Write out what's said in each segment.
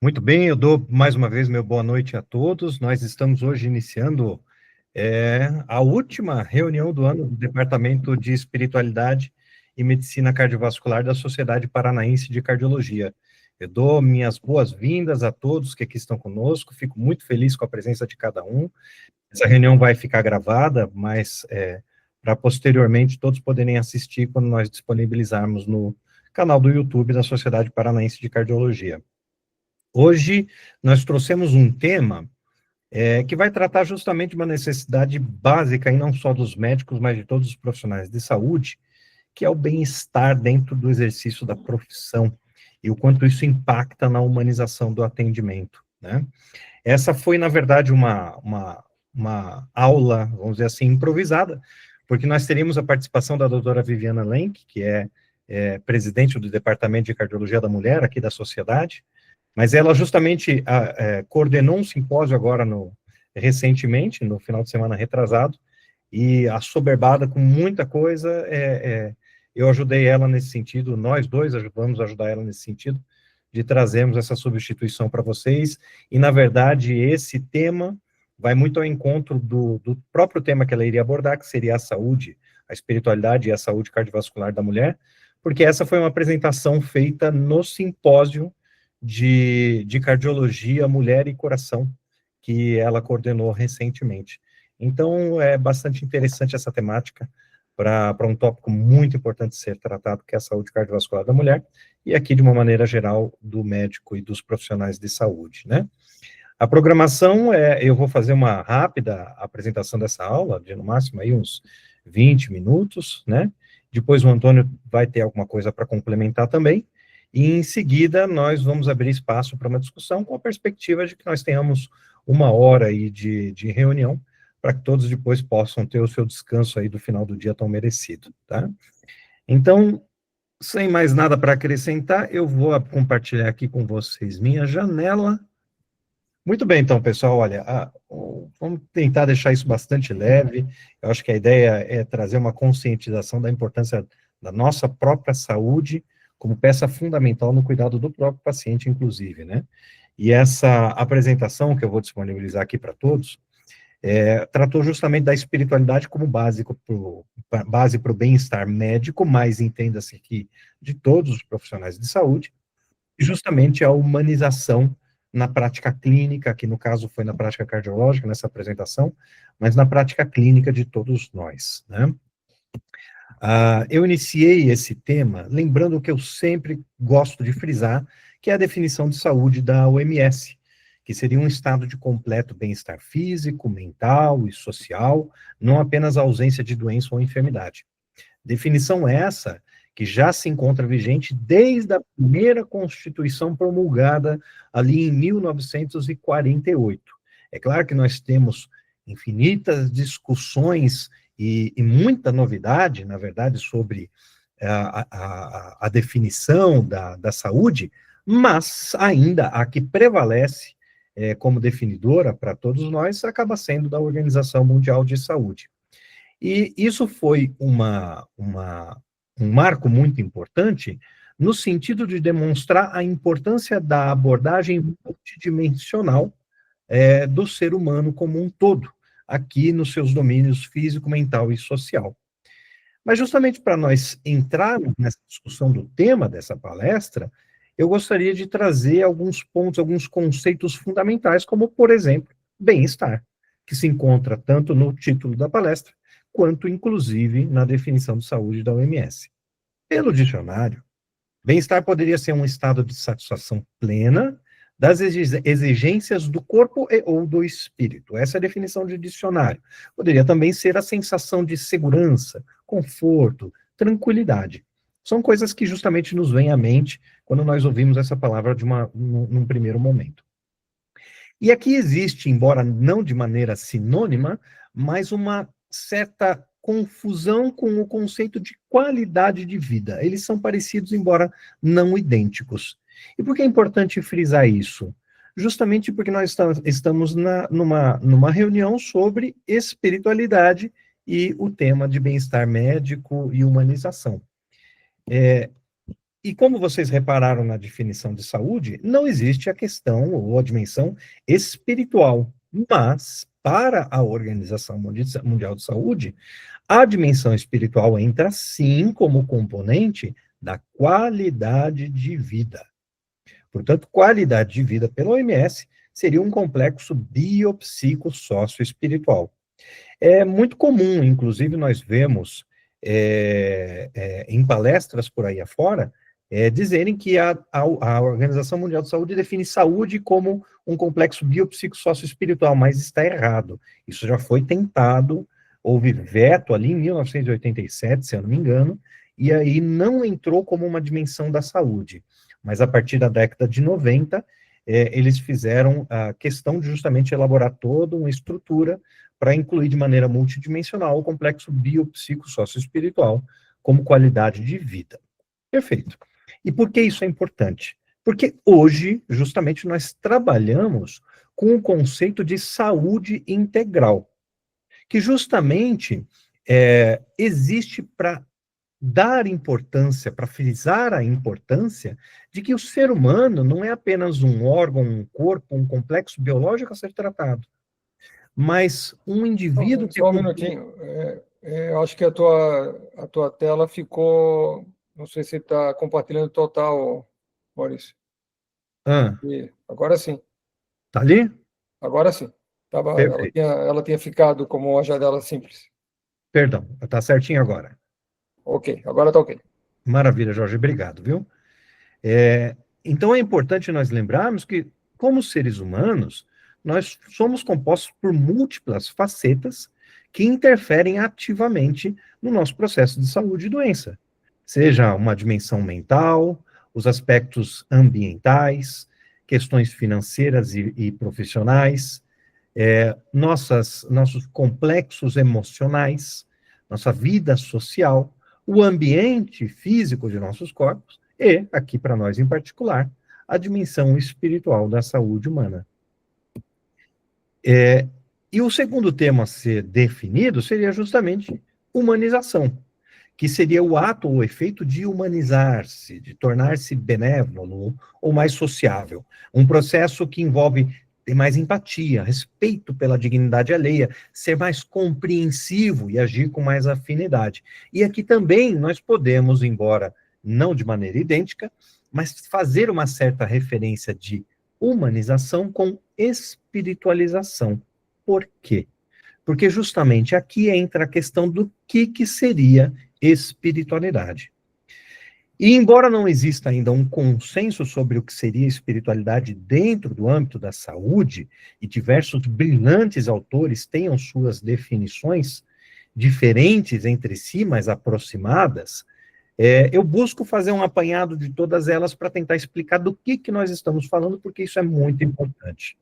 Muito bem, eu dou mais uma vez meu boa noite a todos. Nós estamos hoje iniciando a última reunião do ano do Departamento de Espiritualidade e Medicina Cardiovascular da Sociedade Paranaense de Cardiologia. Eu dou minhas boas-vindas a todos que aqui estão conosco, fico muito feliz com a presença de cada um. Essa reunião vai ficar gravada, mas para posteriormente todos poderem assistir quando nós disponibilizarmos no canal do YouTube da Sociedade Paranaense de Cardiologia. Hoje, nós trouxemos um tema que vai tratar justamente de uma necessidade básica, e não só dos médicos, mas de todos os profissionais de saúde, que é o bem-estar dentro do exercício da profissão, e o quanto isso impacta na humanização do atendimento, né? Essa foi, na verdade, uma aula, vamos dizer assim, improvisada, porque nós teríamos a participação da doutora Viviana Lenk, que é presidente do Departamento de Cardiologia da Mulher, aqui da Sociedade, mas ela justamente coordenou um simpósio agora recentemente, no final de semana retrasado, e assoberbada com muita coisa, eu ajudei ela nesse sentido, nós dois vamos ajudar ela nesse sentido, de trazermos essa substituição para vocês, e na verdade esse tema vai muito ao encontro do próprio tema que ela iria abordar, que seria a saúde, a espiritualidade e a saúde cardiovascular da mulher, porque essa foi uma apresentação feita no simpósio de cardiologia, mulher e coração, que ela coordenou recentemente. Então, é bastante interessante essa temática para um tópico muito importante ser tratado, que é a saúde cardiovascular da mulher, e aqui, de uma maneira geral, do médico e dos profissionais de saúde, né? A programação eu vou fazer uma rápida apresentação dessa aula, de no máximo aí uns 20 minutos, né? Depois o Antônio vai ter alguma coisa para complementar também, e em seguida nós vamos abrir espaço para uma discussão com a perspectiva de que nós tenhamos uma hora aí de reunião, para que todos depois possam ter o seu descanso aí do final do dia tão merecido, tá? Então, sem mais nada para acrescentar, eu vou compartilhar aqui com vocês minha janela. Muito bem, então, pessoal, olha, vamos tentar deixar isso bastante leve. Eu acho que a ideia é trazer uma conscientização da importância da nossa própria saúde como peça fundamental no cuidado do próprio paciente, inclusive, né? E essa apresentação que eu vou disponibilizar aqui para todos, tratou justamente da espiritualidade como base para o bem-estar médico, mas entenda-se aqui de todos os profissionais de saúde, e justamente a humanização na prática clínica, que no caso foi na prática cardiológica, nessa apresentação, mas na prática clínica de todos nós, né? Eu iniciei esse tema lembrando o que eu sempre gosto de frisar, que é a definição de saúde da OMS, que seria um estado de completo bem-estar físico, mental e social, não apenas a ausência de doença ou enfermidade. Definição essa que já se encontra vigente desde a primeira Constituição promulgada ali em 1948. É claro que nós temos infinitas discussões e muita novidade, na verdade, sobre a definição da saúde, mas ainda a que prevalece como definidora para todos nós acaba sendo da Organização Mundial de Saúde. E isso foi um marco muito importante no sentido de demonstrar a importância da abordagem multidimensional do ser humano como um todo, aqui nos seus domínios físico, mental e social. Mas justamente para nós entrarmos nessa discussão do tema dessa palestra, eu gostaria de trazer alguns pontos, alguns conceitos fundamentais, como, por exemplo, bem-estar, que se encontra tanto no título da palestra, quanto, inclusive, na definição de saúde da OMS. Pelo dicionário, bem-estar poderia ser um estado de satisfação plena das exigências do corpo e ou do espírito. Essa é a definição de dicionário. Poderia também ser a sensação de segurança, conforto, tranquilidade. São coisas que justamente nos vêm à mente quando nós ouvimos essa palavra num primeiro momento. E aqui existe, embora não de maneira sinônima, mas uma certa confusão com o conceito de qualidade de vida. Eles são parecidos, embora não idênticos. E por que é importante frisar isso? Justamente porque nós estamos numa reunião sobre espiritualidade e o tema de bem-estar médico e humanização. E como vocês repararam na definição de saúde, não existe a questão ou a dimensão espiritual, mas para a Organização Mundial de Saúde, a dimensão espiritual entra sim como componente da qualidade de vida. Portanto, qualidade de vida pela OMS seria um complexo biopsicossócio-espiritual. É muito comum, inclusive nós vemos em palestras por aí afora, dizerem que a Organização Mundial de Saúde define saúde como um complexo biopsicossócio-espiritual, mas está errado. Isso já foi tentado, houve veto ali em 1987, se eu não me engano, e aí não entrou como uma dimensão da saúde. Mas a partir da década de 90, eles fizeram a questão de justamente elaborar toda uma estrutura para incluir de maneira multidimensional o complexo biopsicossócio-espiritual como qualidade de vida. Perfeito. E por que isso é importante? Porque hoje, justamente, nós trabalhamos com o conceito de saúde integral, que justamente existe para dar importância, para frisar a importância de que o ser humano não é apenas um órgão, um corpo, um complexo biológico a ser tratado, mas um indivíduo que... Só um minutinho. Eu acho que a tua tela ficou... Não sei se está compartilhando total, Maurício. Ah, Agora sim. tá ali? Agora sim. Perfeito. Ela tinha ficado como uma janela simples. Perdão, tá certinho agora. Ok, agora está ok. Maravilha, Jorge, obrigado, viu? Então é importante nós lembrarmos que, como seres humanos, nós somos compostos por múltiplas facetas que interferem ativamente no nosso processo de saúde e doença. Seja uma dimensão mental, os aspectos ambientais, questões financeiras e profissionais, nossos complexos emocionais, nossa vida social, o ambiente físico de nossos corpos e, aqui para nós em particular, a dimensão espiritual da saúde humana. E o segundo tema a ser definido seria justamente humanização, que seria o ato ou efeito de humanizar-se, de tornar-se benévolo ou mais sociável. Um processo que envolve ter mais empatia, respeito pela dignidade alheia, ser mais compreensivo e agir com mais afinidade. E aqui também nós podemos, embora não de maneira idêntica, mas fazer uma certa referência de humanização com espiritualização. Por quê? Porque justamente aqui entra a questão do que seria espiritualidade. E embora não exista ainda um consenso sobre o que seria espiritualidade dentro do âmbito da saúde, e diversos brilhantes autores tenham suas definições diferentes entre si, mas aproximadas, eu busco fazer um apanhado de todas elas para tentar explicar do que nós estamos falando, porque isso é muito importante.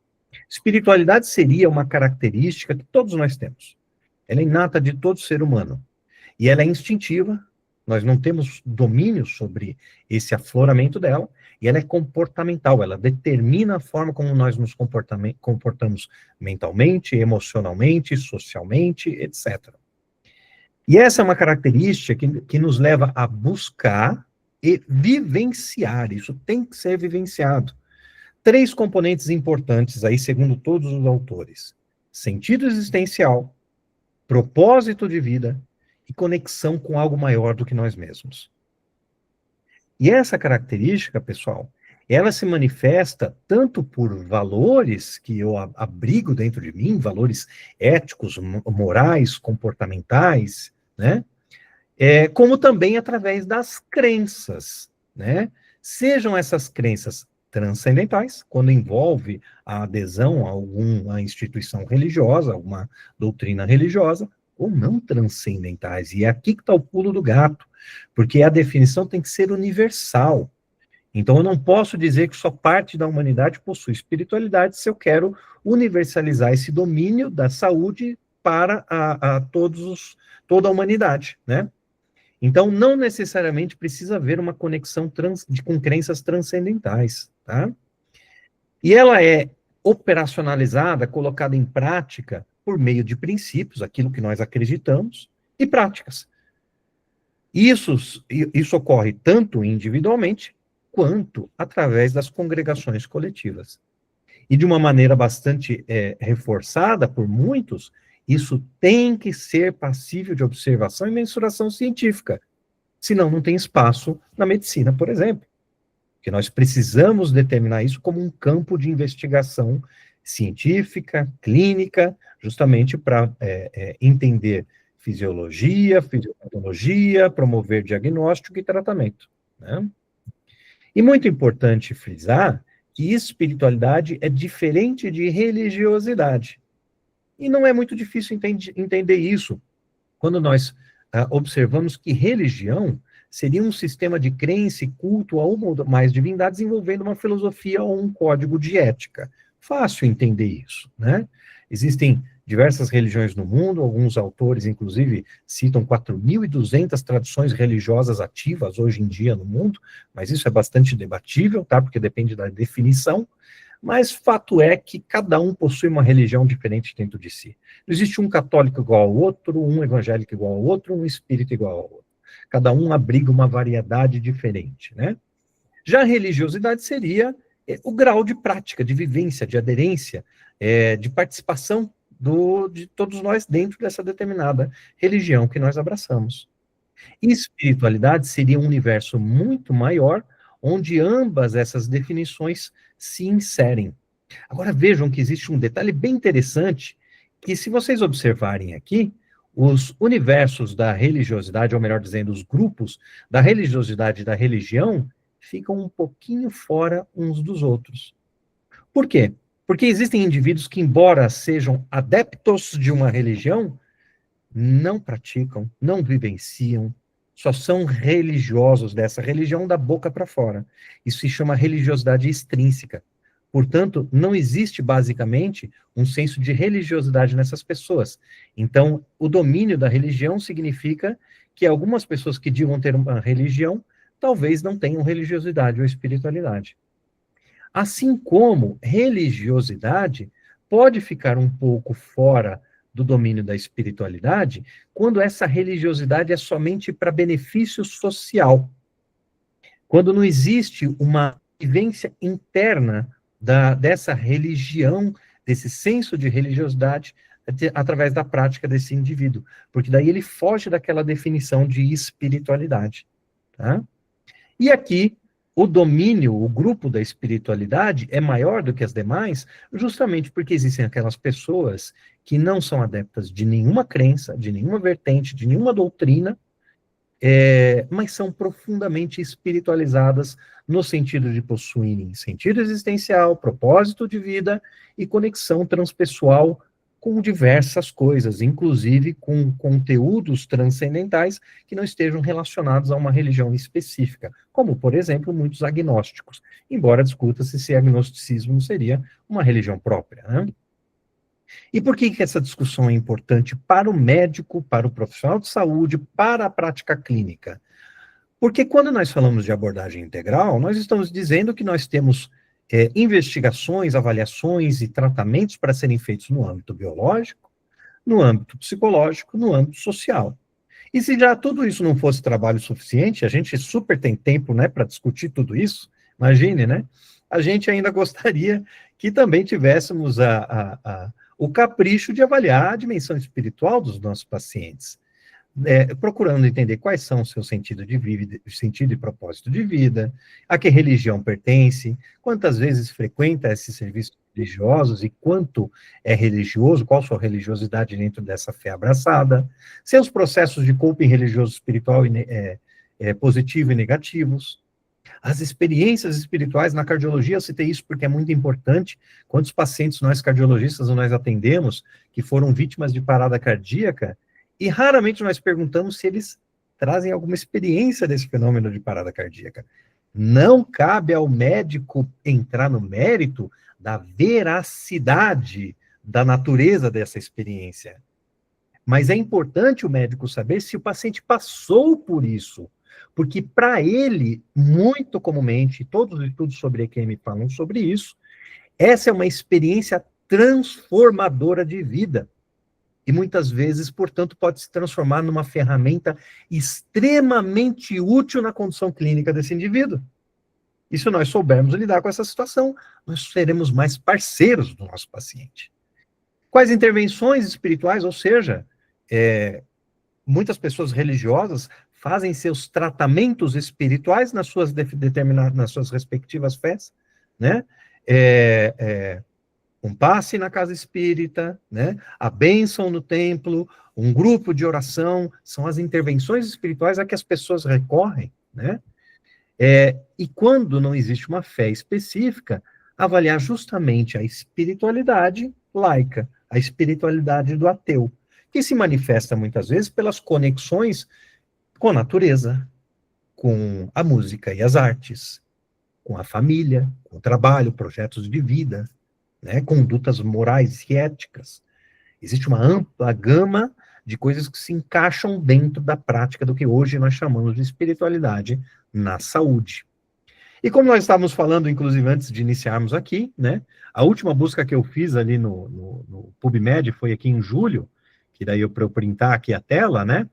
Espiritualidade seria uma característica que todos nós temos. Ela é inata de todo ser humano. E ela é instintiva, nós não temos domínio sobre esse afloramento dela, e ela é comportamental, ela determina a forma como nós nos comportamos mentalmente, emocionalmente, socialmente, etc. E essa é uma característica que nos leva a buscar e vivenciar, isso tem que ser vivenciado. 3 componentes importantes aí, segundo todos os autores: sentido existencial, propósito de vida e conexão com algo maior do que nós mesmos. E essa característica, pessoal, ela se manifesta tanto por valores que eu abrigo dentro de mim, valores éticos, morais, comportamentais, né? Como também através das crenças, né? Sejam essas crenças transcendentais, quando envolve a adesão a alguma instituição religiosa, alguma doutrina religiosa, ou não transcendentais. E é aqui que está o pulo do gato, porque a definição tem que ser universal. Então, eu não posso dizer que só parte da humanidade possui espiritualidade se eu quero universalizar esse domínio da saúde para toda a humanidade, né? Então, não necessariamente precisa haver uma conexão com crenças transcendentais, tá? E ela é operacionalizada, colocada em prática por meio de princípios, aquilo que nós acreditamos, e práticas. Isso ocorre tanto individualmente, quanto através das congregações coletivas. E de uma maneira bastante reforçada por muitos, isso tem que ser passível de observação e mensuração científica. Senão não tem espaço na medicina, por exemplo. Porque nós precisamos determinar isso como um campo de investigação científica, clínica, justamente para entender fisiologia, fisiopatologia, promover diagnóstico e tratamento, né? E muito importante frisar que espiritualidade é diferente de religiosidade. E não é muito difícil entender isso quando nós observamos que religião seria um sistema de crença e culto a uma ou mais divindades envolvendo uma filosofia ou um código de ética. Fácil entender isso, né? Existem diversas religiões no mundo, alguns autores, inclusive, citam 4.200 tradições religiosas ativas hoje em dia no mundo, mas isso é bastante debatível, tá? Porque depende da definição. Mas fato é que cada um possui uma religião diferente dentro de si. Não existe um católico igual ao outro, um evangélico igual ao outro, um espírita igual ao outro. Cada um abriga uma variedade diferente, né? Já a religiosidade seria o grau de prática, de vivência, de aderência, de participação de todos nós dentro dessa determinada religião que nós abraçamos. E espiritualidade seria um universo muito maior, onde ambas essas definições se inserem. Agora vejam que existe um detalhe bem interessante, que se vocês observarem aqui, os universos da religiosidade, ou melhor dizendo, os grupos da religiosidade e da religião, ficam um pouquinho fora uns dos outros. Por quê? Porque existem indivíduos que, embora sejam adeptos de uma religião, não praticam, não vivenciam, só são religiosos dessa religião da boca para fora. Isso se chama religiosidade extrínseca. Portanto, não existe basicamente um senso de religiosidade nessas pessoas. Então, o domínio da religião significa que algumas pessoas que digam ter uma religião, talvez não tenham religiosidade ou espiritualidade. Assim como religiosidade pode ficar um pouco fora do domínio da espiritualidade, quando essa religiosidade é somente para benefício social. Quando não existe uma vivência interna dessa religião, desse senso de religiosidade, através da prática desse indivíduo. Porque daí ele foge daquela definição de espiritualidade. Tá? E aqui, o domínio, o grupo da espiritualidade é maior do que as demais, justamente porque existem aquelas pessoas que não são adeptas de nenhuma crença, de nenhuma vertente, de nenhuma doutrina, mas são profundamente espiritualizadas no sentido de possuírem sentido existencial, propósito de vida e conexão transpessoal com diversas coisas, inclusive com conteúdos transcendentais que não estejam relacionados a uma religião específica, como, por exemplo, muitos agnósticos, embora discuta-se se agnosticismo seria uma religião própria, né? E por que essa discussão é importante para o médico, para o profissional de saúde, para a prática clínica? Porque quando nós falamos de abordagem integral, nós estamos dizendo que nós temos investigações, avaliações e tratamentos para serem feitos no âmbito biológico, no âmbito psicológico, no âmbito social. E se já tudo isso não fosse trabalho suficiente, a gente super tem tempo, né, para discutir tudo isso, imagine, né? A gente ainda gostaria que também tivéssemos o capricho de avaliar a dimensão espiritual dos nossos pacientes, procurando entender quais são o seu sentido de vida, sentido e propósito de vida, a que religião pertence, quantas vezes frequenta esses serviços religiosos e quanto é religioso, qual sua religiosidade dentro dessa fé abraçada, seus processos de coping religioso espiritual positivo e negativos, as experiências espirituais na cardiologia, eu citei isso porque é muito importante. Quantos pacientes nós cardiologistas nós atendemos que foram vítimas de parada cardíaca e raramente nós perguntamos se eles trazem alguma experiência desse fenômeno de parada cardíaca. Não cabe ao médico entrar no mérito da veracidade da natureza dessa experiência. Mas é importante o médico saber se o paciente passou por isso. Porque para ele, muito comumente, todos os estudos sobre EQM falam sobre isso, essa é uma experiência transformadora de vida. e muitas vezes, portanto, pode se transformar numa ferramenta extremamente útil na condução clínica desse indivíduo. E se nós soubermos lidar com essa situação, nós seremos mais parceiros do nosso paciente. Quais intervenções espirituais, ou seja, muitas pessoas religiosas fazem seus tratamentos espirituais nas suas nas suas respectivas fés, né? Um passe na casa espírita, né? A bênção no templo, um grupo de oração, são as intervenções espirituais a que as pessoas recorrem, né? E quando não existe uma fé específica, avaliar justamente a espiritualidade laica, a espiritualidade do ateu, que se manifesta muitas vezes pelas conexões com a natureza, com a música e as artes, com a família, com o trabalho, projetos de vida, né, condutas morais e éticas. Existe uma ampla gama de coisas que se encaixam dentro da prática do que hoje nós chamamos de espiritualidade na saúde. E como nós estávamos falando, inclusive, antes de iniciarmos aqui, né, a última busca que eu fiz ali no PubMed foi aqui em julho, que daí para eu printar aqui a tela, né,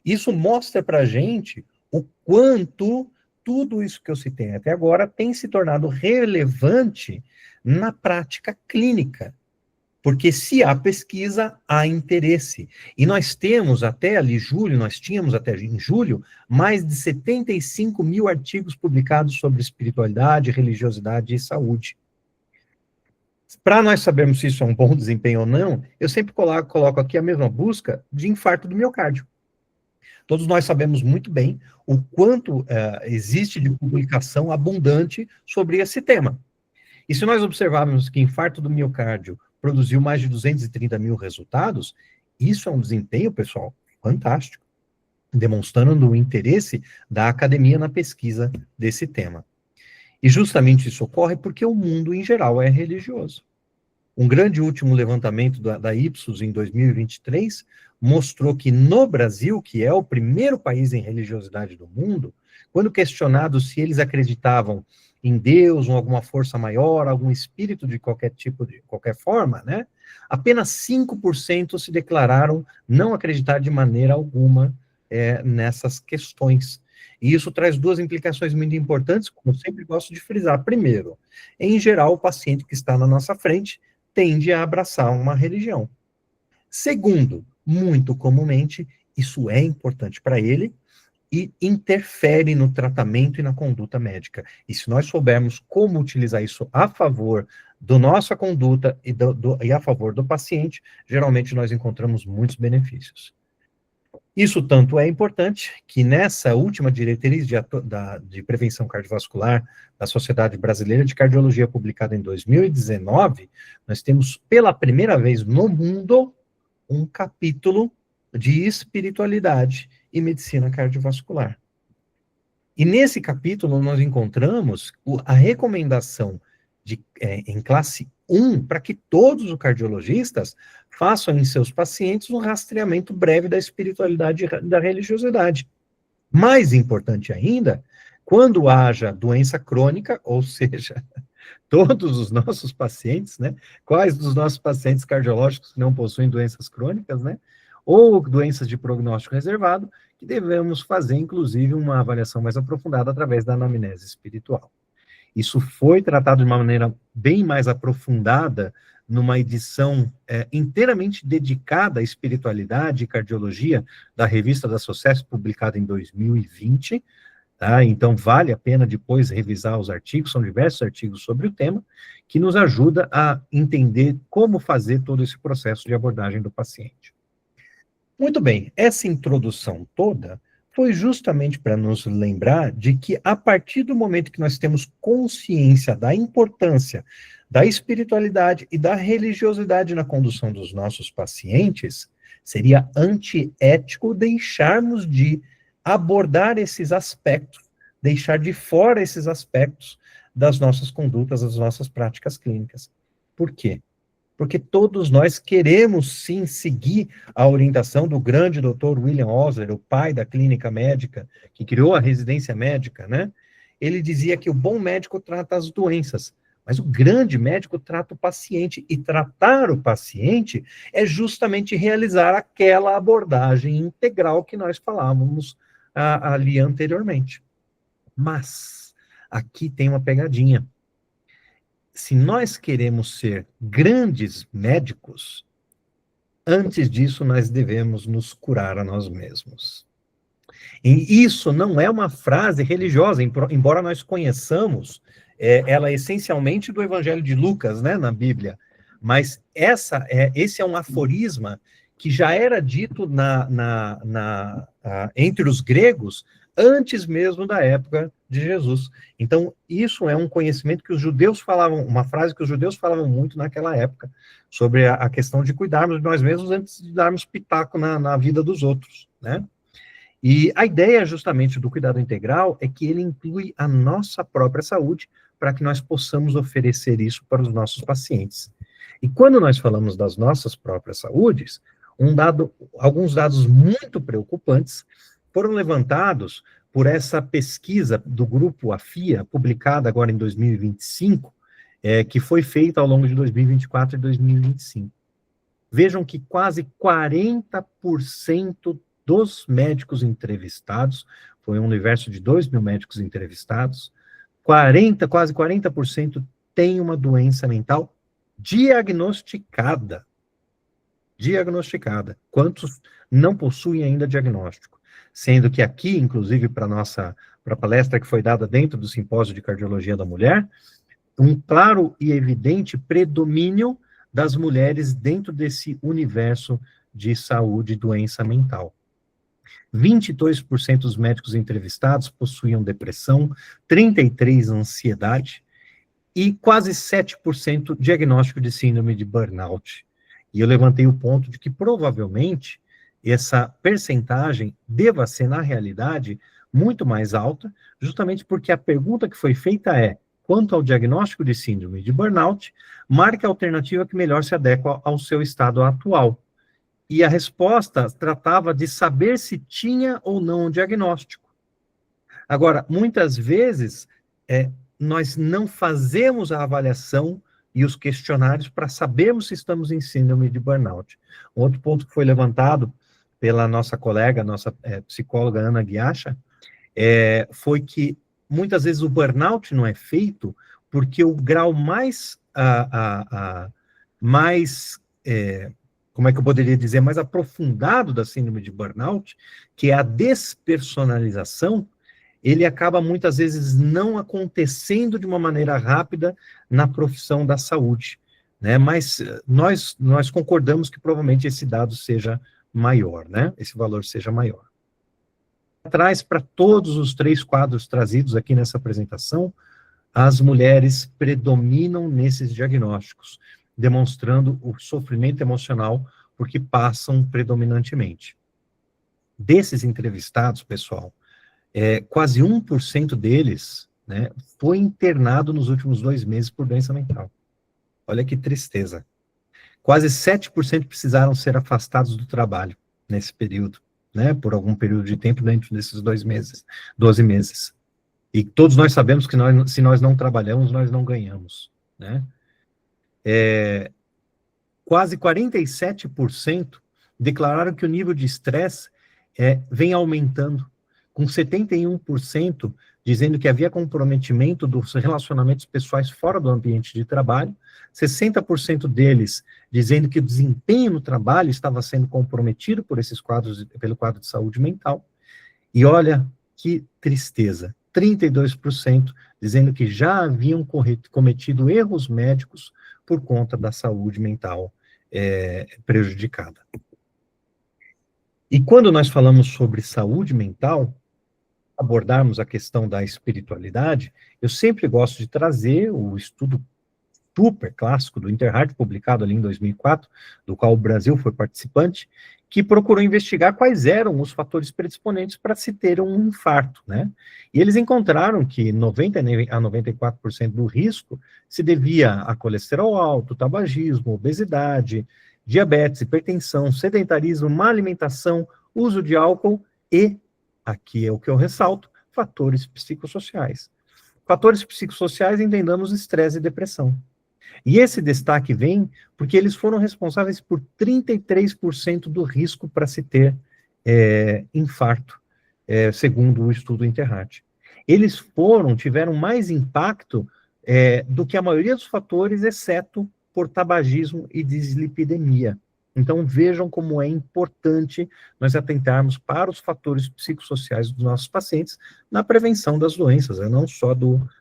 isso mostra para a gente o quanto tudo isso que eu citei até agora tem se tornado relevante na prática clínica. Porque se há pesquisa, há interesse. E nós temos até ali julho, nós tínhamos até em julho, mais de 75 mil artigos publicados sobre espiritualidade, religiosidade e saúde. Para nós sabermos se isso é um bom desempenho ou não, eu sempre coloco aqui a mesma busca de infarto do miocárdio. Todos nós sabemos muito bem o quanto existe de publicação abundante sobre esse tema. E se nós observarmos que infarto do miocárdio produziu mais de 230 mil resultados, isso é um desempenho, pessoal, fantástico, demonstrando o interesse da academia na pesquisa desse tema. E justamente isso ocorre porque o mundo, em geral, é religioso. Um grande último levantamento da Ipsos, em 2023, mostrou que no Brasil, que é o primeiro país em religiosidade do mundo, quando questionados se eles acreditavam em Deus, ou alguma força maior, algum espírito de qualquer tipo, de qualquer forma, né? Apenas 5% se declararam não acreditar de maneira alguma nessas questões. E isso traz duas implicações muito importantes, como eu sempre gosto de frisar. Primeiro, em geral, o paciente que está na nossa frente tende a abraçar uma religião. Segundo, muito comumente, isso é importante para ele, e interfere no tratamento e na conduta médica. E se nós soubermos como utilizar isso a favor da nossa conduta e a favor do paciente, geralmente nós encontramos muitos benefícios. Isso tanto é importante que nessa última diretriz de prevenção cardiovascular da Sociedade Brasileira de Cardiologia, publicada em 2019, nós temos pela primeira vez no mundo um capítulo de espiritualidade e medicina cardiovascular. E nesse capítulo nós encontramos a recomendação em classe 1 para que todos os cardiologistas façam em seus pacientes um rastreamento breve da espiritualidade e da religiosidade. Mais importante ainda, quando haja doença crônica, ou seja, todos os nossos pacientes, né? Quais dos nossos pacientes cardiológicos não possuem doenças crônicas, né? Ou doenças de prognóstico reservado, que devemos fazer, inclusive, uma avaliação mais aprofundada através da anamnese espiritual. Isso foi tratado de uma maneira bem mais aprofundada numa edição inteiramente dedicada à espiritualidade e cardiologia da revista da SOCES, publicada em 2020, tá? Então vale a pena depois revisar os artigos, são diversos artigos sobre o tema, que nos ajuda a entender como fazer todo esse processo de abordagem do paciente. Muito bem, essa introdução toda foi justamente para nos lembrar de que, a partir do momento que nós temos consciência da importância da espiritualidade e da religiosidade na condução dos nossos pacientes, seria antiético deixarmos de abordar esses aspectos, deixar de fora esses aspectos das nossas condutas, das nossas práticas clínicas. Por quê? Porque todos nós queremos, sim, seguir a orientação do grande Dr. William Osler, o pai da clínica médica, que criou a residência médica, né? Ele dizia que o bom médico trata as doenças, Mas o grande médico trata o paciente, e tratar o paciente é justamente realizar aquela abordagem integral que nós falávamos ali anteriormente. Mas aqui tem uma pegadinha. Se nós queremos ser grandes médicos, antes disso nós devemos nos curar a nós mesmos. E isso não é uma frase religiosa, embora nós conheçamos ela essencialmente do Evangelho de Lucas, né, na Bíblia. Mas esse é um aforisma que já era dito entre os gregos antes mesmo da época de Jesus. Então, isso é um conhecimento que os judeus falavam, uma frase que os judeus falavam muito naquela época, sobre a questão de cuidarmos de nós mesmos antes de darmos pitaco na vida dos outros, né? E a ideia, justamente, do cuidado integral é que ele inclui a nossa própria saúde para que nós possamos oferecer isso para os nossos pacientes. E quando nós falamos das nossas próprias saúdes, alguns dados muito preocupantes foram levantados por essa pesquisa do grupo AFIA, publicada agora em 2025, que foi feita ao longo de 2024 e 2025. Vejam que quase 40% dos médicos entrevistados, foi um universo de 2.000 médicos entrevistados, quase 40% tem uma doença mental diagnosticada. Diagnosticada. Quantos não possuem ainda diagnóstico? Sendo que aqui, inclusive, para a palestra que foi dada dentro do Simpósio de Cardiologia da Mulher, um claro e evidente predomínio das mulheres dentro desse universo de saúde e doença mental. 22% dos médicos entrevistados possuíam depressão, 33% ansiedade e quase 7% diagnóstico de síndrome de burnout. E eu levantei o ponto de que provavelmente essa percentagem deva ser, na realidade, muito mais alta, justamente porque a pergunta que foi feita é: quanto ao diagnóstico de síndrome de burnout, marque a alternativa que melhor se adequa ao seu estado atual. E a resposta tratava de saber se tinha ou não um diagnóstico. Agora, muitas vezes, nós não fazemos a avaliação e os questionários para sabermos se estamos em síndrome de burnout. Outro ponto que foi levantado pela nossa colega, nossa psicóloga Ana Guiacha, foi que muitas vezes o burnout não é feito porque o grau como é que eu poderia dizer, mais aprofundado da síndrome de burnout, que é a despersonalização, ele acaba muitas vezes não acontecendo de uma maneira rápida na profissão da saúde, né? Mas nós concordamos que provavelmente esse dado seja maior, né? Esse valor seja maior. Traz para todos os 3 quadros trazidos aqui nessa apresentação, as mulheres predominam nesses diagnósticos, demonstrando o sofrimento emocional porque passam predominantemente. Desses entrevistados, pessoal, quase 1% deles, né, foi internado nos últimos 2 meses por doença mental. Olha que tristeza. Quase 7% precisaram ser afastados do trabalho nesse período, né, por algum período de tempo dentro desses 12 meses. E todos nós sabemos que se nós não trabalhamos, nós não ganhamos, né? Quase 47% declararam que o nível de estresse vem aumentando, com 71% dizendo que havia comprometimento dos relacionamentos pessoais fora do ambiente de trabalho, 60% deles dizendo que o desempenho no trabalho estava sendo comprometido pelo quadro de saúde mental. E olha que tristeza, 32% dizendo que já haviam cometido erros médicos por conta da saúde mental prejudicada. E quando nós falamos sobre saúde mental, abordarmos a questão da espiritualidade, eu sempre gosto de trazer o estudo super clássico do Interheart, publicado ali em 2004, do qual o Brasil foi participante, que procurou investigar quais eram os fatores predisponentes para se ter um infarto, né? E eles encontraram que 90% a 94% do risco se devia a colesterol alto, tabagismo, obesidade, diabetes, hipertensão, sedentarismo, má alimentação, uso de álcool e, aqui é o que eu ressalto, fatores psicossociais. Fatores psicossociais, entendamos estresse e depressão. E esse destaque vem porque eles foram responsáveis por 33% do risco para se ter infarto, segundo o estudo Interheart. Eles tiveram mais impacto do que a maioria dos fatores, exceto por tabagismo e dislipidemia. Então, vejam como é importante nós atentarmos para os fatores psicossociais dos nossos pacientes na prevenção das doenças, não só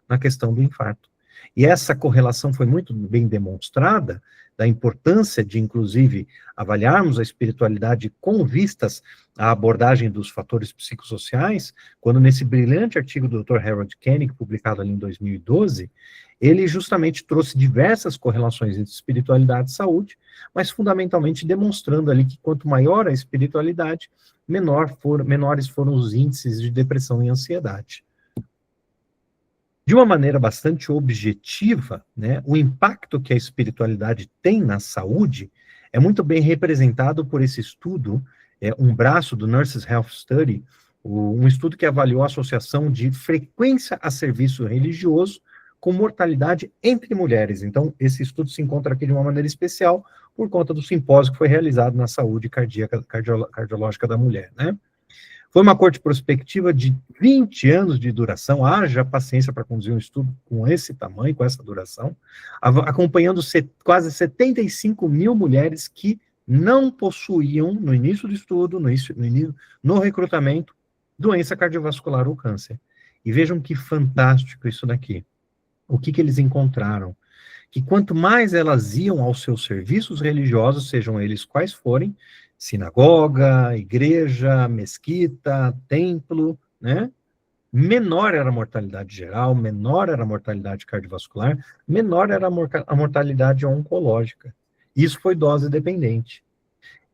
na questão do infarto. E essa correlação foi muito bem demonstrada, da importância de, inclusive, avaliarmos a espiritualidade com vistas à abordagem dos fatores psicossociais, quando nesse brilhante artigo do Dr. Harold Koenig, publicado ali em 2012, ele justamente trouxe diversas correlações entre espiritualidade e saúde, mas fundamentalmente demonstrando ali que quanto maior a espiritualidade, menores foram os índices de depressão e ansiedade. De uma maneira bastante objetiva, né, o impacto que a espiritualidade tem na saúde é muito bem representado por esse estudo, um braço do Nurses Health Study, um estudo que avaliou a associação de frequência a serviço religioso com mortalidade entre mulheres. Então, esse estudo se encontra aqui de uma maneira especial por conta do simpósio que foi realizado na saúde cardiológica da mulher, né? Foi uma corte prospectiva de 20 anos de duração, haja paciência para conduzir um estudo com esse tamanho, com essa duração, acompanhando quase 75 mil mulheres que não possuíam, no início do estudo, no recrutamento, doença cardiovascular ou câncer. E vejam que fantástico isso daqui. O que eles encontraram? Que quanto mais elas iam aos seus serviços religiosos, sejam eles quais forem, sinagoga, igreja, mesquita, templo, né? Menor era a mortalidade geral, menor era a mortalidade cardiovascular, menor era a mortalidade oncológica. Isso foi dose dependente.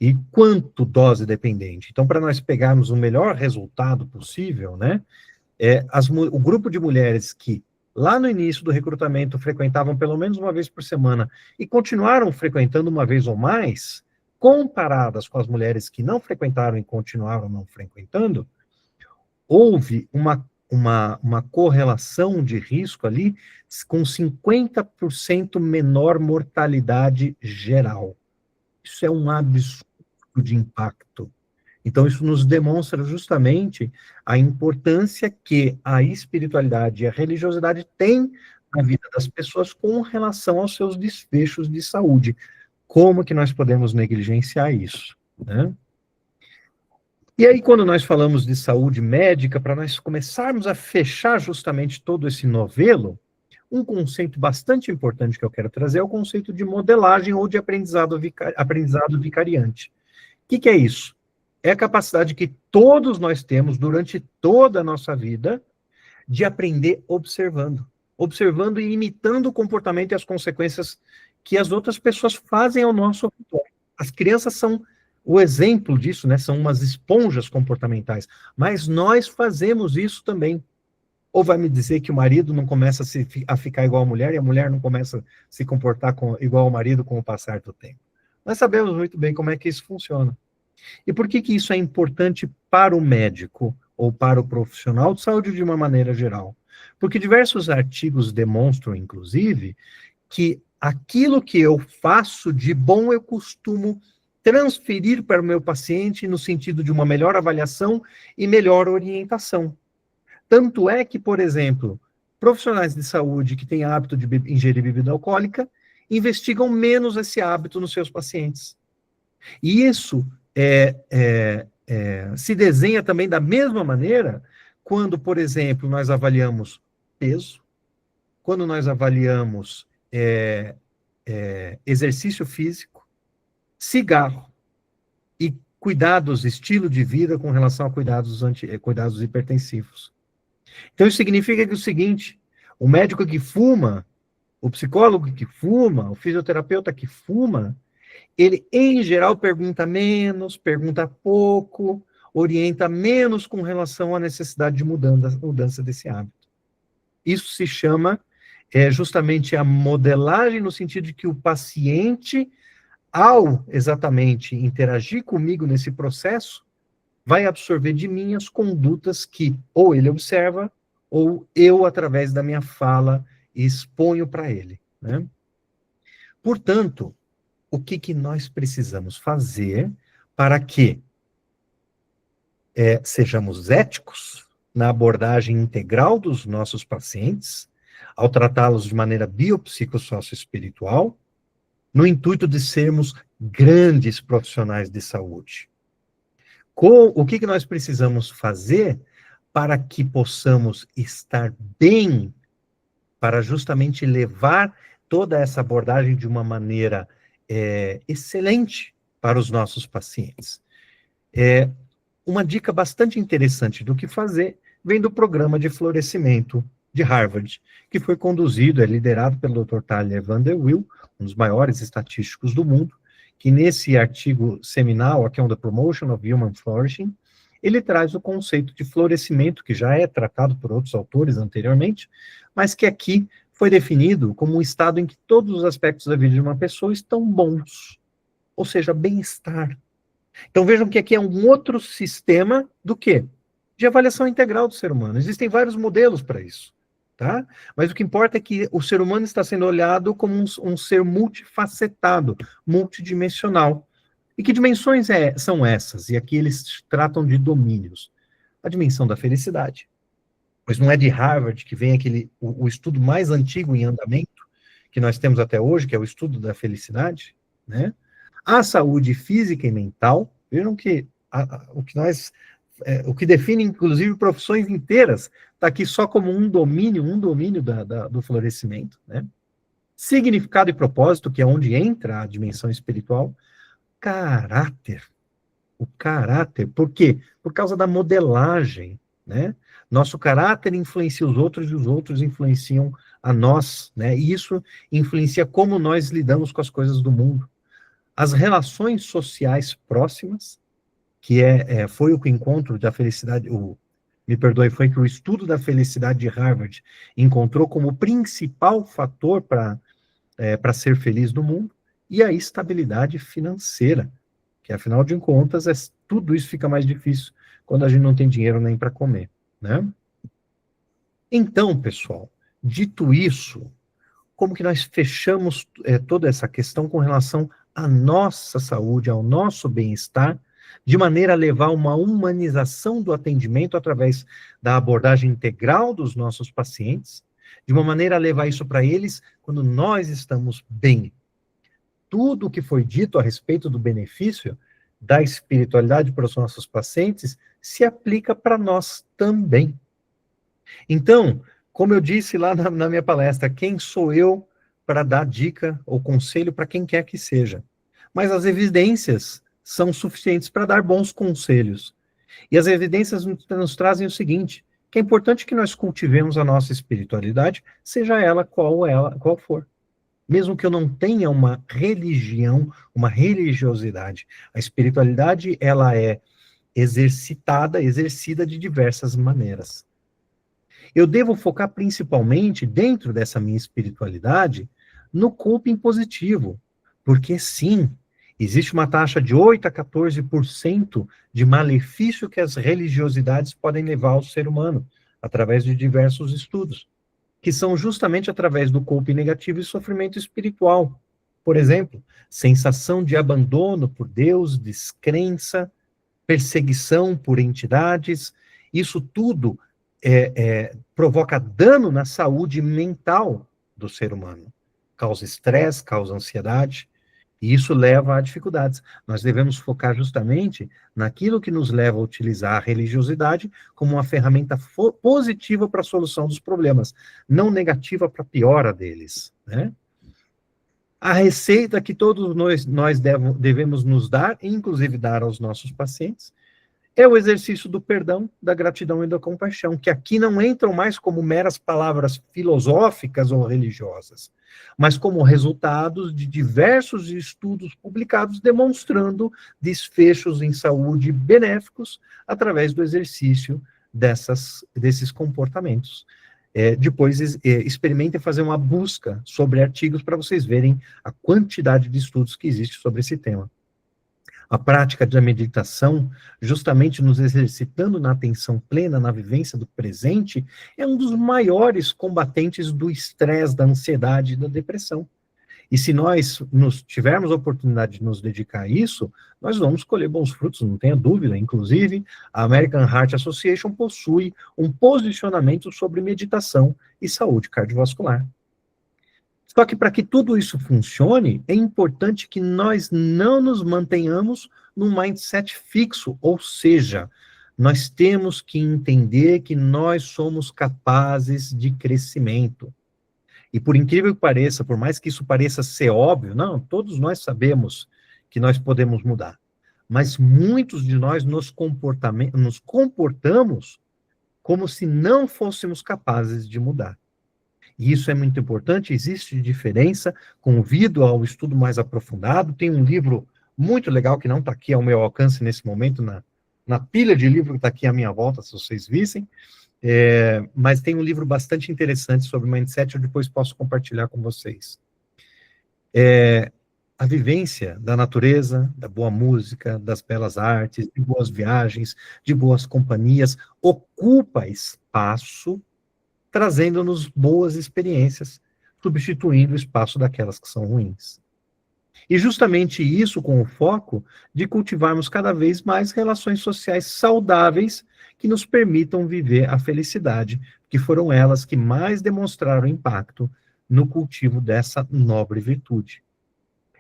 E quanto dose dependente? Então, para nós pegarmos o melhor resultado possível, né? O grupo de mulheres que lá no início do recrutamento frequentavam pelo menos uma vez por semana e continuaram frequentando uma vez ou mais, comparadas com as mulheres que não frequentaram e continuaram não frequentando, houve uma correlação de risco ali com 50% menor mortalidade geral. Isso é um absurdo de impacto. Então, isso nos demonstra justamente a importância que a espiritualidade e a religiosidade têm na vida das pessoas com relação aos seus desfechos de saúde. Como que nós podemos negligenciar isso, né? E aí, quando nós falamos de saúde médica, para nós começarmos a fechar justamente todo esse novelo, um conceito bastante importante que eu quero trazer é o conceito de modelagem ou de aprendizado vicariante. O que é isso? É a capacidade que todos nós temos durante toda a nossa vida de aprender observando e imitando o comportamento e as consequências que as outras pessoas fazem ao nosso redor. As crianças são o exemplo disso, né? São umas esponjas comportamentais, mas nós fazemos isso também. Ou vai me dizer que o marido não começa a ficar igual a mulher e a mulher não começa a se comportar igual ao marido com o passar do tempo? Nós sabemos muito bem como é que isso funciona. E por que isso é importante para o médico ou para o profissional de saúde de uma maneira geral? Porque diversos artigos demonstram, inclusive, que aquilo que eu faço de bom eu costumo transferir para o meu paciente no sentido de uma melhor avaliação e melhor orientação. Tanto é que, por exemplo, profissionais de saúde que têm hábito de ingerir bebida alcoólica investigam menos esse hábito nos seus pacientes. E isso se desenha também da mesma maneira quando, por exemplo, nós avaliamos peso, quando nós avaliamos exercício físico, cigarro e cuidados, estilo de vida com relação a cuidados hipertensivos. Então, isso significa que o seguinte, o médico que fuma, o psicólogo que fuma, o fisioterapeuta que fuma, ele, em geral, pergunta menos, pergunta pouco, orienta menos com relação à necessidade de mudança desse hábito. Isso se chama justamente a modelagem, no sentido de que o paciente, ao exatamente interagir comigo nesse processo, vai absorver de mim as condutas que ou ele observa, ou eu, através da minha fala, exponho para ele, né? Portanto, o que nós precisamos fazer para que sejamos éticos na abordagem integral dos nossos pacientes, ao tratá-los de maneira biopsicossocioespiritual, no intuito de sermos grandes profissionais de saúde. O que nós precisamos fazer para que possamos estar bem, para justamente levar toda essa abordagem de uma maneira excelente para os nossos pacientes? Uma dica bastante interessante do que fazer vem do programa de florescimento de Harvard, que foi conduzido, liderado pelo Dr. Tyler Vanderwill, um dos maiores estatísticos do mundo, que nesse artigo seminal, aqui on the Promotion of Human Flourishing, ele traz o conceito de florescimento, que já é tratado por outros autores anteriormente, mas que aqui foi definido como um estado em que todos os aspectos da vida de uma pessoa estão bons, ou seja, bem-estar. Então vejam que aqui é um outro sistema do quê? De avaliação integral do ser humano. Existem vários modelos para isso, tá? Mas o que importa é que o ser humano está sendo olhado como um ser multifacetado, multidimensional. E que dimensões são essas? E aqui eles tratam de domínios. A dimensão da felicidade. Pois não é de Harvard que vem o estudo mais antigo em andamento que nós temos até hoje, que é o estudo da felicidade, né? A saúde física e mental, vejam que o que define, inclusive, profissões inteiras, está aqui só como um domínio do florescimento, né? Significado e propósito, que é onde entra a dimensão espiritual. Caráter. O caráter, por quê? Por causa da modelagem, né? Nosso caráter influencia os outros e os outros influenciam a nós, né? E isso influencia como nós lidamos com as coisas do mundo. As relações sociais próximas, que foi o encontro da felicidade, foi que o estudo da felicidade de Harvard encontrou como principal fator para ser feliz no mundo, e a estabilidade financeira, que afinal de contas, tudo isso fica mais difícil quando a gente não tem dinheiro nem para comer, né? Então, pessoal, dito isso, como que nós fechamos toda essa questão com relação à nossa saúde, ao nosso bem-estar, de maneira a levar uma humanização do atendimento através da abordagem integral dos nossos pacientes, de uma maneira a levar isso para eles quando nós estamos bem. Tudo o que foi dito a respeito do benefício da espiritualidade para os nossos pacientes se aplica para nós também. Então, como eu disse lá na minha palestra, quem sou eu para dar dica ou conselho para quem quer que seja? Mas as evidências são suficientes para dar bons conselhos. E as evidências nos trazem o seguinte, que é importante que nós cultivemos a nossa espiritualidade, seja ela qual for. Mesmo que eu não tenha uma religião, uma religiosidade. A espiritualidade, ela é exercida de diversas maneiras. Eu devo focar principalmente, dentro dessa minha espiritualidade, no coping positivo. Porque, sim, existe uma taxa de 8% a 14% de malefício que as religiosidades podem levar ao ser humano, através de diversos estudos, que são justamente através do coping negativo e sofrimento espiritual. Por exemplo, sensação de abandono por Deus, descrença, perseguição por entidades, isso tudo provoca dano na saúde mental do ser humano. Causa estresse, causa ansiedade, e isso leva a dificuldades. Nós devemos focar justamente naquilo que nos leva a utilizar a religiosidade como uma ferramenta positiva para a solução dos problemas, não negativa para a piora deles, né? A receita que todos nós devemos nos dar, inclusive dar aos nossos pacientes, é o exercício do perdão, da gratidão e da compaixão, que aqui não entram mais como meras palavras filosóficas ou religiosas, mas como resultados de diversos estudos publicados demonstrando desfechos em saúde benéficos através do exercício desses comportamentos. Depois, experimentem fazer uma busca sobre artigos para vocês verem a quantidade de estudos que existe sobre esse tema. A prática da meditação, justamente nos exercitando na atenção plena, na vivência do presente, é um dos maiores combatentes do estresse, da ansiedade e da depressão. E se nós tivermos a oportunidade de nos dedicar a isso, nós vamos colher bons frutos, não tenha dúvida. Inclusive, a American Heart Association possui um posicionamento sobre meditação e saúde cardiovascular. Só que para que tudo isso funcione, é importante que nós não nos mantenhamos num mindset fixo, ou seja, nós temos que entender que nós somos capazes de crescimento. E por incrível que pareça, por mais que isso pareça ser óbvio, não, todos nós sabemos que nós podemos mudar. Mas muitos de nós nos comportamos como se não fôssemos capazes de mudar. E isso é muito importante, existe diferença, convido ao estudo mais aprofundado, tem um livro muito legal que não está aqui ao meu alcance nesse momento, na pilha de livro que está aqui à minha volta, se vocês vissem, mas tem um livro bastante interessante sobre mindset, eu depois posso compartilhar com vocês. A vivência da natureza, da boa música, das belas artes, de boas viagens, de boas companhias, ocupa espaço, trazendo-nos boas experiências, substituindo o espaço daquelas que são ruins. E justamente isso com o foco de cultivarmos cada vez mais relações sociais saudáveis que nos permitam viver a felicidade, que foram elas que mais demonstraram impacto no cultivo dessa nobre virtude.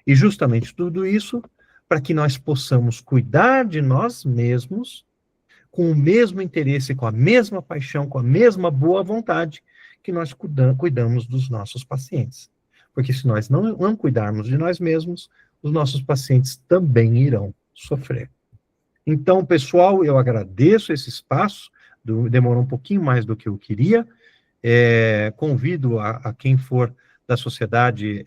E justamente tudo isso para que nós possamos cuidar de nós mesmos com o mesmo interesse, com a mesma paixão, com a mesma boa vontade que nós cuidamos dos nossos pacientes. Porque se nós não cuidarmos de nós mesmos, os nossos pacientes também irão sofrer. Então, pessoal, eu agradeço esse espaço, demorou um pouquinho mais do que eu queria, convido a quem for da Sociedade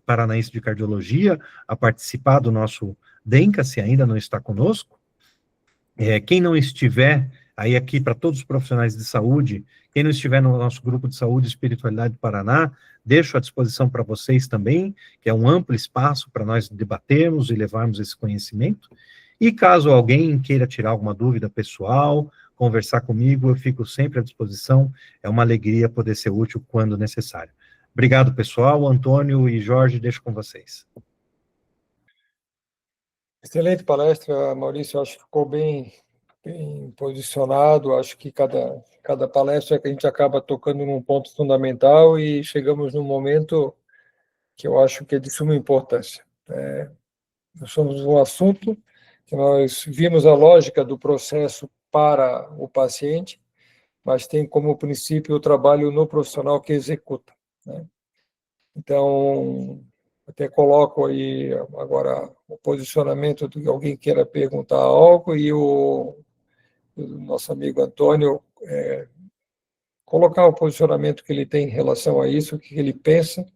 Paranaense de Cardiologia a participar do nosso DENCA, se ainda não está conosco. Quem não estiver, aí aqui para todos os profissionais de saúde, quem não estiver no nosso grupo de saúde e espiritualidade do Paraná, deixo à disposição para vocês também, que é um amplo espaço para nós debatermos e levarmos esse conhecimento. E caso alguém queira tirar alguma dúvida pessoal, conversar comigo, eu fico sempre à disposição, é uma alegria poder ser útil quando necessário. Obrigado, pessoal. Antônio e Jorge, deixo com vocês. Excelente palestra, Maurício. Acho que ficou bem posicionado. Acho que cada palestra que a gente acaba tocando num ponto fundamental e chegamos num momento que eu acho que é de suma importância. Nós somos um assunto que nós vimos a lógica do processo para o paciente, mas tem como princípio o trabalho no profissional que executa, né? Então, até coloco aí agora o posicionamento de alguém queira perguntar algo e o nosso amigo Antônio colocar o posicionamento que ele tem em relação a isso, o que ele pensa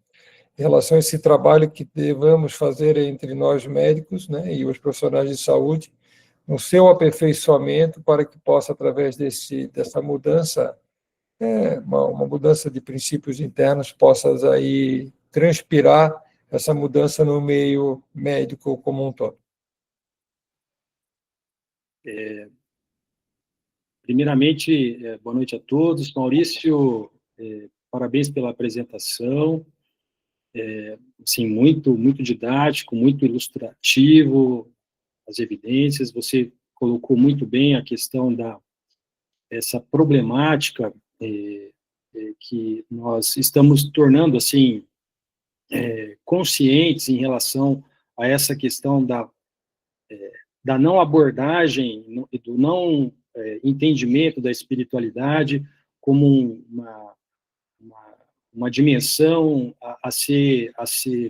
em relação a esse trabalho que devemos fazer entre nós médicos, né, e os profissionais de saúde, no seu aperfeiçoamento para que possa, através dessa mudança, uma mudança de princípios internos, possa aí transpirar essa mudança no meio médico como um todo. Primeiramente, boa noite a todos. Maurício, parabéns pela apresentação. Assim, muito didático, muito ilustrativo, as evidências. Você colocou muito bem a questão essa problemática que nós estamos tornando assim conscientes em relação a essa questão da não abordagem e do não entendimento da espiritualidade como uma dimensão a ser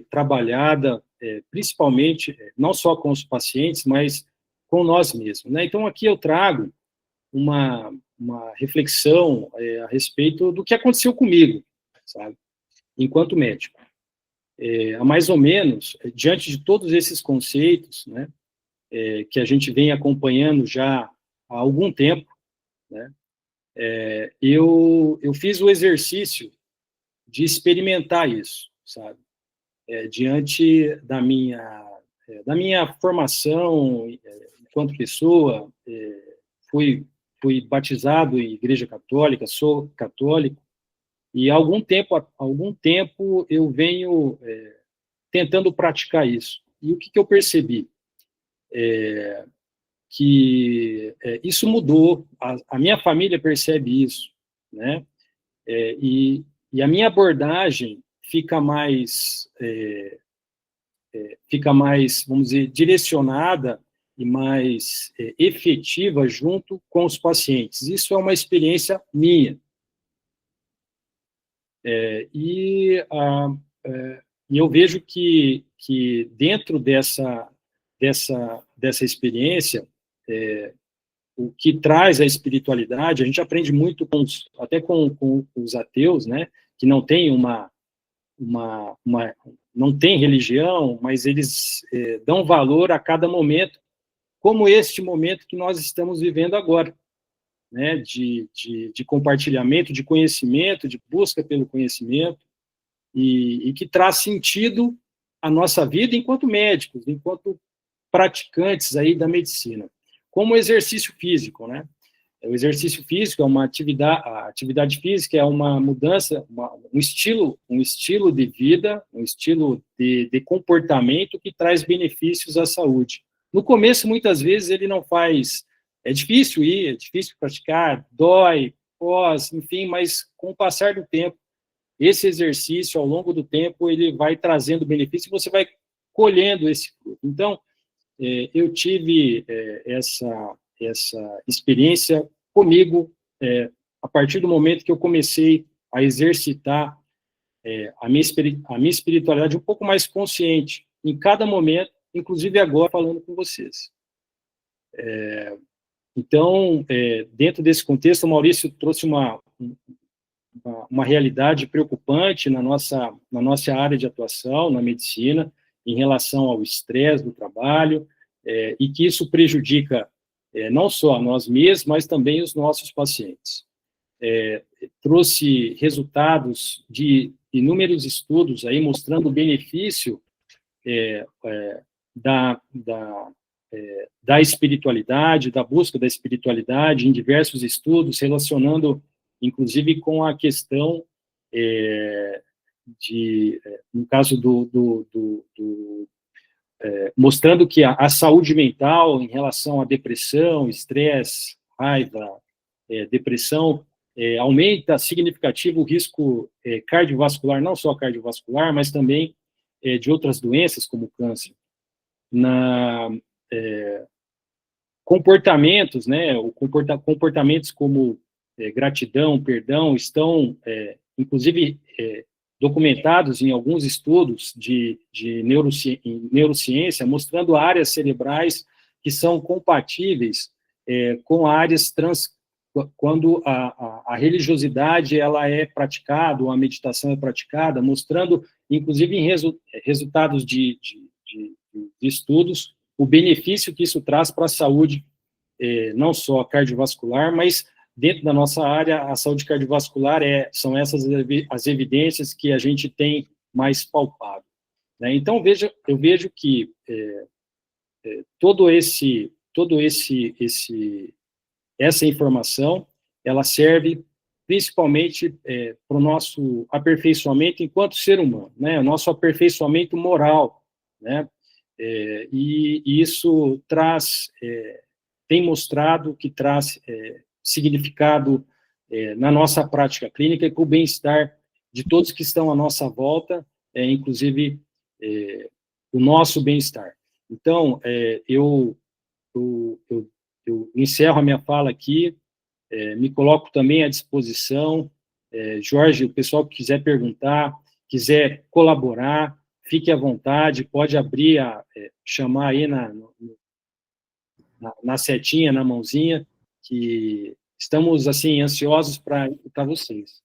trabalhada, principalmente, não só com os pacientes, mas com nós mesmos, né? Então, aqui eu trago uma reflexão a respeito do que aconteceu comigo, sabe, enquanto médico. Mais ou menos, diante de todos esses conceitos, né, que a gente vem acompanhando já há algum tempo, né, eu fiz o exercício de experimentar isso, sabe, diante da minha da minha formação enquanto pessoa, fui batizado em igreja católica, sou católico, e há algum tempo eu venho tentando praticar isso. E o que eu percebi? Que isso mudou, a minha família percebe isso, né? E a minha abordagem fica mais, vamos dizer, direcionada e mais efetiva junto com os pacientes. Isso é uma experiência minha. E eu vejo que dentro dessa experiência, o que traz a espiritualidade, a gente aprende muito até com os ateus, né, que não têm não tem religião, mas eles dão valor a cada momento, como este momento que nós estamos vivendo agora, né, de compartilhamento, de conhecimento, de busca pelo conhecimento, e que traz sentido à nossa vida enquanto médicos, enquanto praticantes aí da medicina. Como o exercício físico, né? O exercício físico é uma atividade, a atividade física é uma mudança, um estilo de vida, um estilo de comportamento que traz benefícios à saúde. No começo, muitas vezes, ele não faz, é difícil ir, é difícil praticar, dói, enfim, mas com o passar do tempo, esse exercício, ao longo do tempo, ele vai trazendo benefício e você vai colhendo esse fruto. Então, eu tive essa experiência comigo a partir do momento que eu comecei a exercitar a minha espiritualidade um pouco mais consciente, em cada momento, inclusive agora falando com vocês. Então, dentro desse contexto, o Maurício trouxe uma realidade preocupante na nossa área de atuação, na medicina, em relação ao estresse do trabalho, e que isso prejudica não só a nós mesmos, mas também os nossos pacientes. Trouxe resultados de inúmeros estudos aí mostrando o benefício da espiritualidade, da busca da espiritualidade, em diversos estudos, relacionando, inclusive, com a questão no caso mostrando que a saúde mental em relação à depressão, estresse, raiva, depressão, aumenta significativo o risco cardiovascular, não só cardiovascular, mas também de outras doenças, como câncer. Comportamentos, né, comportamentos como gratidão, perdão, estão, inclusive, documentados em alguns estudos de neurociência, mostrando áreas cerebrais que são compatíveis com áreas quando a religiosidade ela é praticada, ou a meditação é praticada, mostrando, inclusive, em resultados de estudos, o benefício que isso traz para a saúde, não só cardiovascular, mas dentro da nossa área, a saúde cardiovascular são essas as evidências que a gente tem mais palpável, né? Então, eu vejo que essa informação, ela serve principalmente para o nosso aperfeiçoamento enquanto ser humano, né? O nosso aperfeiçoamento moral, né? E isso tem mostrado que traz significado na nossa prática clínica e para o bem-estar de todos que estão à nossa volta, inclusive o nosso bem-estar. Então, eu encerro a minha fala aqui, me coloco também à disposição. Jorge, o pessoal que quiser perguntar, quiser colaborar, fique à vontade, pode abrir, chamar aí na setinha, na mãozinha, que estamos, assim, ansiosos para vocês.